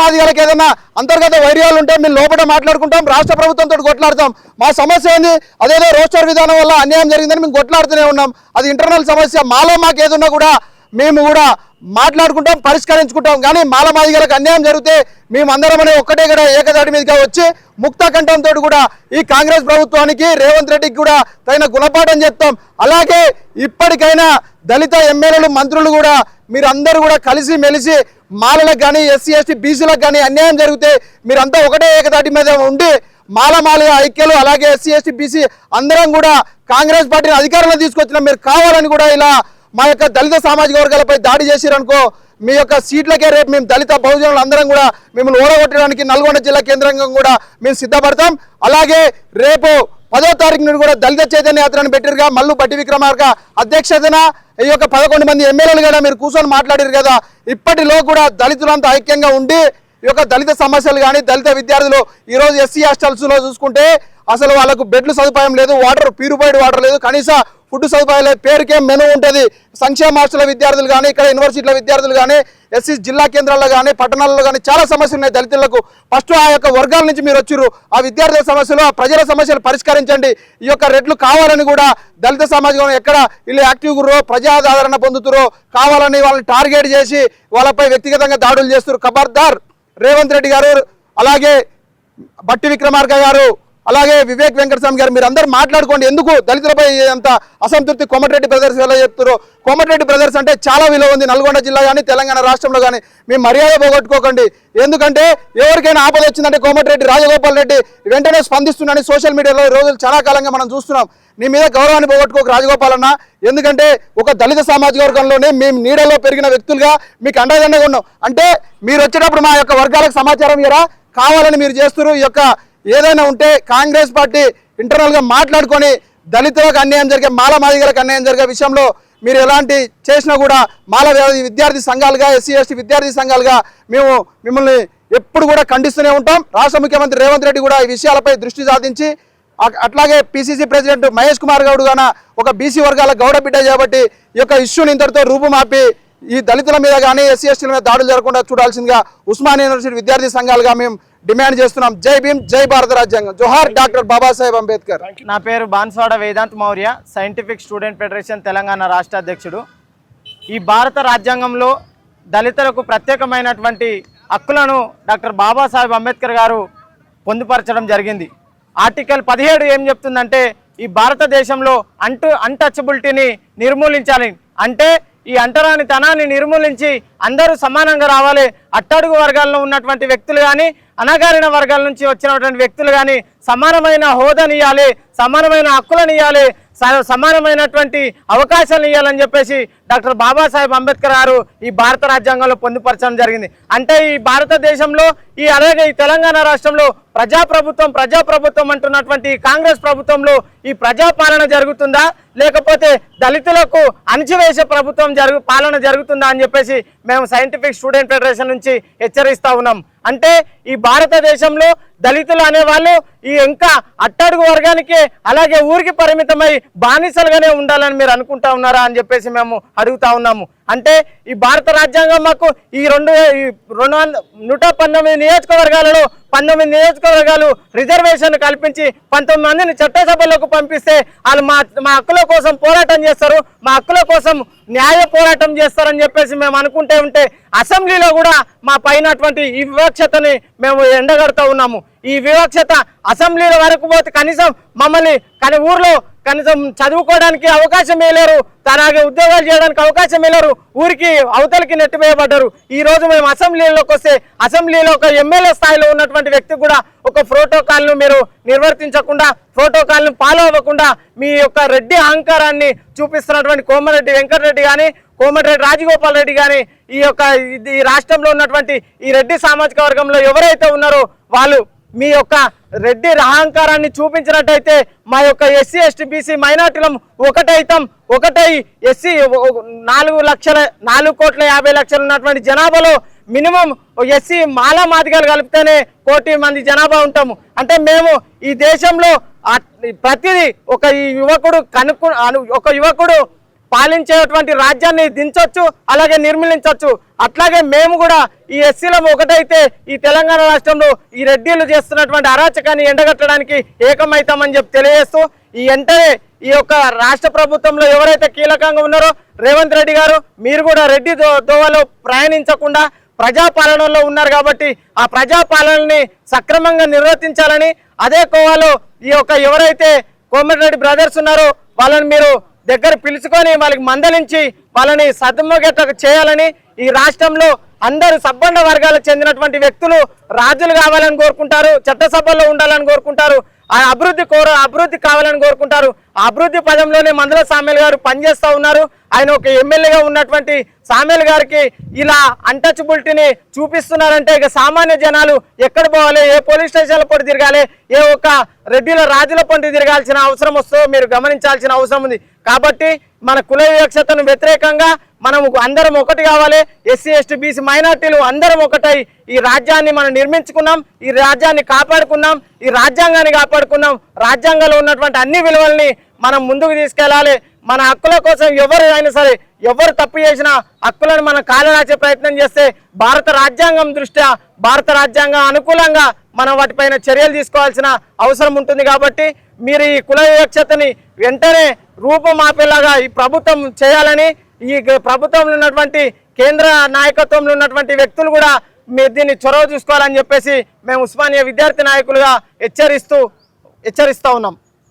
మాదిగలకు ఏదైనా అంతర్గత వైర్యాలు ఉంటే మేము లోపల మాట్లాడుకుంటాం, రాష్ట్ర ప్రభుత్వంతో కొట్లాడతాం. మా సమస్య ఏంది, అదేదో రోస్టర్ విధానం వల్ల అన్యాయం జరిగిందని మేము కొట్లాడుతూనే ఉన్నాం. అది ఇంటర్నల్ సమస్య. మాకు ఏదున్నా కూడా మేము కూడా మాట్లాడుకుంటాం, పరిష్కరించుకుంటాం. కానీ మాదిగలకు అన్యాయం జరిగితే మేమందరం అనే ఒక్కటే కూడా ఏకదాటి మీదగా వచ్చి ముక్త కంఠంతో కూడా ఈ కాంగ్రెస్ ప్రభుత్వానికి రేవంత్ రెడ్డికి కూడా తగిన గుణపాఠం చెప్తాం. అలాగే ఇప్పటికైనా దళిత ఎమ్మెల్యేలు మంత్రులు కూడా మీరందరూ కూడా కలిసి మెలిసి మాలలకు కానీ ఎస్సీ ఎస్టీ బీసీలకు కానీ అన్యాయం జరిగితే మీరంతా ఒకటే ఏకదాటి మీద ఉండి మాల ఐక్యలు అలాగే ఎస్సీ ఎస్టీ బీసీ అందరం కూడా కాంగ్రెస్ పార్టీని అధికారంలో తీసుకొచ్చిన మీరు కావాలని కూడా ఇలా మా యొక్క దళిత సామాజిక వర్గాలపై దాడి చేసిరనుకో మీ యొక్క సీట్లకే రేపు మేము దళిత బహుజనులు అందరం కూడా మిమ్మల్ని ఓడగొట్టడానికి నల్గొండ జిల్లా కేంద్రంగా కూడా మేము సిద్ధపడతాం. అలాగే రేపు 10వ తారీఖు నుండి కూడా దళిత చైతన్య యాత్రను పెట్టిరుగా మల్లు బట్టి విక్రమార్క అధ్యక్షతన ఈ యొక్క 11 మంది ఎమ్మెల్యేలు కూడా మీరు కూర్చొని మాట్లాడారు కదా. ఇప్పటిలో కూడా దళితులంతా ఐక్యంగా ఉండి ఈ యొక్క దళిత సమస్యలు కానీ దళిత విద్యార్థులు ఈరోజు ఎస్సీ హాస్టల్స్లో చూసుకుంటే అసలు వాళ్ళకు బెడ్లు సదుపాయం లేదు, వాటర్ ప్యూరిఫైడ్ వాటర్ లేదు, కనీస ఫుడ్ సదుపాయాలు లేదు, పేరుకే మెనూ ఉంటుంది. సంక్షేమ హాస్టల్ విద్యార్థులు కానీ ఇక్కడ యూనివర్సిటీల విద్యార్థులు కానీ ఎస్సీ జిల్లా కేంద్రాల్లో కానీ పట్టణాల్లో కానీ చాలా సమస్యలు ఉన్నాయి దళితులకు. ఫస్ట్ ఆ యొక్క వర్గాల నుంచి మీరు వచ్చిర్రు, ఆ విద్యార్థుల సమస్యలు ఆ ప్రజల సమస్యలు పరిష్కరించండి. ఈ యొక్క రెడ్లు కావాలని కూడా దళిత సమాజం ఎక్కడ వీళ్ళు యాక్టివ్ గురో ప్రజాదరణ పొందుతురో కావాలని వాళ్ళని టార్గెట్ చేసి వాళ్ళపై వ్యక్తిగతంగా దాడులు చేస్తారు. ఖబర్దార్ రేవంత్ రెడ్డి గారు అలాగే బట్టి విక్రమార్క గారు అలాగే వివేక్ వెంకటస్వామి గారు మీరు అందరూ మాట్లాడుకోండి. ఎందుకు దళితులపై అంత అసంతృప్తి కోమటిరెడ్డి బ్రదర్స్ ఎలా చెప్తారో. కోమటిరెడ్డి బ్రదర్స్ అంటే చాలా విలువ ఉంది నల్గొండ జిల్లా కానీ తెలంగాణ రాష్ట్రంలో కానీ. మీ మర్యాద పోగొట్టుకోకండి. ఎందుకంటే ఎవరికైనా ఆపద వచ్చిందంటే కోమటిరెడ్డి రాజగోపాల్ రెడ్డి వెంటనే స్పందిస్తున్నాడని సోషల్ మీడియాలో రోజులు చాలా కాలంగా మనం చూస్తున్నాం. నీ మీద గౌరవాన్ని పోగొట్టుకోక రాజగోపాల్ అన్న. ఎందుకంటే ఒక దళిత సామాజిక వర్గంలోనే మేము నీడలో పెరిగిన వ్యక్తులుగా మీకు అండదండగా ఉన్నాం. అంటే మీరు వచ్చేటప్పుడు మా యొక్క వర్గాలకు సమాచారం ఇయ్యరా, కావాలని మీరు చేస్తున్నారు. ఈ యొక్క ఏదైనా ఉంటే కాంగ్రెస్ పార్టీ ఇంటర్నల్గా మాట్లాడుకొని దళితులకు అన్యాయం జరిగే మాదిగలకు అన్యాయం జరిగే విషయంలో మీరు ఎలాంటి చేసినా కూడా విద్యార్థి సంఘాలుగా ఎస్సీ ఎస్టీ విద్యార్థి సంఘాలుగా మేము మిమ్మల్ని ఎప్పుడు కూడా ఖండిస్తూనే ఉంటాం. రాష్ట్ర ముఖ్యమంత్రి రేవంత్ రెడ్డి కూడా ఈ విషయాలపై దృష్టి సాధించి అట్లాగే పిసిసి ప్రెసిడెంట్ మహేష్ కుమార్ గౌడ్ గాన ఒక బీసీ వర్గాల గౌడ బిడ్డ కాబట్టి ఈ యొక్క ఇష్యూని ఇంతటితో రూపుమాపి ఈ దళితుల మీద కానీ ఎస్సీ ఎస్టీల మీద దాడులు జరగకుండా చూడాల్సిందిగా ఉస్మానియా యూనివర్సిటీ విద్యార్థి సంఘాలుగా మేము డిమాండ్ చేస్తున్నాం. జై భీమ్, జై భారత రాజ్యాంగం, జోహార్ డాక్టర్ బాబాసాహెబ్ అంబేద్కర్. నా పేరు Banswada Vedant Maurya, scientific student federation Telangana రాష్ట్ర అధ్యక్షుడు. ఈ భారత రాజ్యాంగంలో దళితులకు ప్రత్యేకమైనటువంటి హక్కులను డాక్టర్ బాబాసాహెబ్ అంబేద్కర్ గారు పొందుపరచడం జరిగింది. ఆర్టికల్ 17 ఏం చెప్తుందంటే ఈ భారతదేశంలో అన్టచబిలిటీని నిర్మూలించాలి. అంటే ఈ అంటరాని తనాన్ని నిర్మూలించి అందరూ సమానంగా రావాలి. అట్టడుగు వర్గాల్లో ఉన్నటువంటి వ్యక్తులు కానీ అణగారిన వర్గాల నుంచి వచ్చినటువంటి వ్యక్తులు కానీ సమానమైన హోదానియాలి, సమానమైన హక్కులను ఇవ్వాలి, సమానమైనటువంటి అవకాశాలు ఇవ్వాలని చెప్పేసి డాక్టర్ బాబాసాహెబ్ అంబేద్కర్ గారు ఈ భారత రాజ్యాంగంలో పొందుపరచడం జరిగింది. అంటే ఈ భారతదేశంలో అలాగే ఈ తెలంగాణ రాష్ట్రంలో ప్రజాప్రభుత్వం అంటున్నటువంటి కాంగ్రెస్ ప్రభుత్వంలో ఈ ప్రజాపాలన జరుగుతుందా, లేకపోతే దళితులకు అణచివేసే పాలన జరుగుతుందా అని చెప్పేసి మేము సైంటిఫిక్ స్టూడెంట్ ఫెడరేషన్ నుంచి హెచ్చరిస్తా ఉన్నాం. అంటే ఈ భారతదేశంలో దళితులు అనేవాళ్ళు ఈ ఇంకా అట్టడుగు వర్గానికి అలాగే ఊరికి పరిమితమై బానిసలుగానే ఉండాలని మీరు అనుకుంటా ఉన్నారా అని చెప్పేసి మేము అడుగుతా ఉన్నాము. అంటే ఈ భారత రాజ్యాంగం మాకు ఈ 119 నియోజకవర్గాలలో 19 నియోజకవర్గాలు రిజర్వేషన్ కల్పించి 19 మందిని చట్టసభలోకి పంపిస్తే వాళ్ళు మా హక్కుల కోసం పోరాటం చేస్తారు, మా హక్కుల కోసం న్యాయ పోరాటం చేస్తారని చెప్పేసి మేము అనుకుంటే ఉంటే అసెంబ్లీలో కూడా మా పైనటువంటి ఈ వివక్షతని మేము ఎండగడుతూ ఉన్నాము. ఈ వివక్షత అసెంబ్లీల వరకు పోతే కనీసం మమ్మల్ని ఊర్లో కనీసం చదువుకోవడానికి అవకాశం వేయలేరు, అలాగే ఉద్యోగాలు చేయడానికి అవకాశం వేయలేరు, ఊరికి అవతలికి నెట్టివేయబడ్డారు. ఈ రోజు మేము అసెంబ్లీలోకి వస్తే అసెంబ్లీలో ఒక ఎమ్మెల్యే స్థాయిలో ఉన్నటువంటి వ్యక్తి కూడా ఒక ప్రోటోకాల్ను మీరు నిర్వర్తించకుండా, ప్రోటోకాల్ను ఫాలో అవ్వకుండా మీ యొక్క రెడ్డి అహంకారాన్ని చూపిస్తున్నటువంటి కోమటిరెడ్డి వెంకటరెడ్డి కానీ కోమటిరెడ్డి రాజగోపాల్ రెడ్డి కానీ ఈ రాష్ట్రంలో ఉన్నటువంటి ఈ రెడ్డి సామాజిక వర్గంలో ఎవరైతే ఉన్నారో వాళ్ళు మీ యొక్క రెడ్డి అహంకారాన్ని చూపించినట్టయితే మా యొక్క ఎస్సీ ఎస్టీ బీసీ మైనార్టీలం ఒకటై ఎస్సీ 4,50,00,000 ఉన్నటువంటి జనాభాలో మినిమం ఎస్సీ మాలా మాదిగలు కలిపితేనే 1 కోటి మంది జనాభా ఉంటాము. అంటే మేము ఈ దేశంలో ప్రతిదీ ఒక యువకుడు పాలించేటువంటి రాజ్యాన్ని దించొచ్చు, అలాగే నిర్మూలించవచ్చు. అట్లాగే మేము కూడా ఈ ఎస్సీలం ఒకటైతే ఈ తెలంగాణ రాష్ట్రంలో ఈ రెడ్డిలు చేస్తున్నటువంటి అరాచకాన్ని ఎండగట్టడానికి ఏకమైతామని చెప్పి తెలియజేస్తూ ఈ యొక్క రాష్ట్ర ప్రభుత్వంలో ఎవరైతే కీలకంగా ఉన్నారో రేవంత్ రెడ్డి గారు మీరు కూడా రెడ్డి దోవలో ప్రయాణించకుండా ప్రజాపాలనలో ఉన్నారు కాబట్టి ఆ ప్రజాపాలనని సక్రమంగా నిర్వర్తించాలని, అదే కోవాలో ఈ యొక్క ఎవరైతే కోమటిరెడ్డి బ్రదర్స్ ఉన్నారో వాళ్ళని మీరు దగ్గర పిలుచుకొని వాళ్ళకి మందలించి వాళ్ళని సద్మగెట్ట చేయాలని, ఈ రాష్ట్రంలో అందరూ సబ్బండ వర్గాలకు చెందినటువంటి వ్యక్తులు రాజులు కావాలని కోరుకుంటారు, చట్టసభల్లో ఉండాలని కోరుకుంటారు, ఆ అభివృద్ధి కావాలని కోరుకుంటారు. ఆ అభివృద్ధి పదంలోనే మందుల సామ్యాల్ గారు పనిచేస్తూ ఉన్నారు. ఆయన ఒక ఎమ్మెల్యేగా ఉన్నటువంటి సామ్యాల్ గారికి ఇలా అన్టచబిలిటీని చూపిస్తున్నారంటే ఇక సామాన్య జనాలు ఎక్కడ పోవాలి, ఏ పోలీస్ స్టేషన్ల పొడి తిరగాలి, ఏ ఒక్క రెడ్డిల రాజుల పొంటి తిరగాల్సిన అవసరం వస్తుందో మీరు గమనించాల్సిన అవసరం ఉంది. కాబట్టి మన కుల వివక్షతను వ్యతిరేకంగా మనం అందరం ఒకటి కావాలి. ఎస్సీ ఎస్టీ బీసీ మైనార్టీలు అందరం ఒకటై ఈ రాజ్యాన్ని మనం నిర్మించుకున్నాం, ఈ రాజ్యాన్ని కాపాడుకున్నాం, ఈ రాజ్యాంగాన్ని కాపాడుకున్నాం. రాజ్యాంగంలో ఉన్నటువంటి అన్ని విలువల్ని మనం ముందుకు తీసుకెళ్లాలి. మన హక్కుల కోసం ఎవరు అయినా సరే ఎవరు తప్పు చేసినా హక్కులను మనం కాలరాచే ప్రయత్నం చేస్తే భారత రాజ్యాంగం దృష్ట్యా భారత రాజ్యాంగం అనుకూలంగా మనం వాటిపైన చర్యలు తీసుకోవాల్సిన అవసరం ఉంటుంది. కాబట్టి మీరు ఈ కుల వివక్షతని వెంటనే రూపుమాపేలాగా ఈ ప్రభుత్వం చేయాలని, ఈ ప్రభుత్వంలో ఉన్నటువంటి కేంద్ర నాయకత్వంలో ఉన్నటువంటి వ్యక్తులు కూడా మీరు దీన్ని చొరవ చూసుకోవాలని చెప్పేసి మేము ఉస్మానియా విద్యార్థి నాయకులుగా హెచ్చరిస్తూ ఉన్నాం.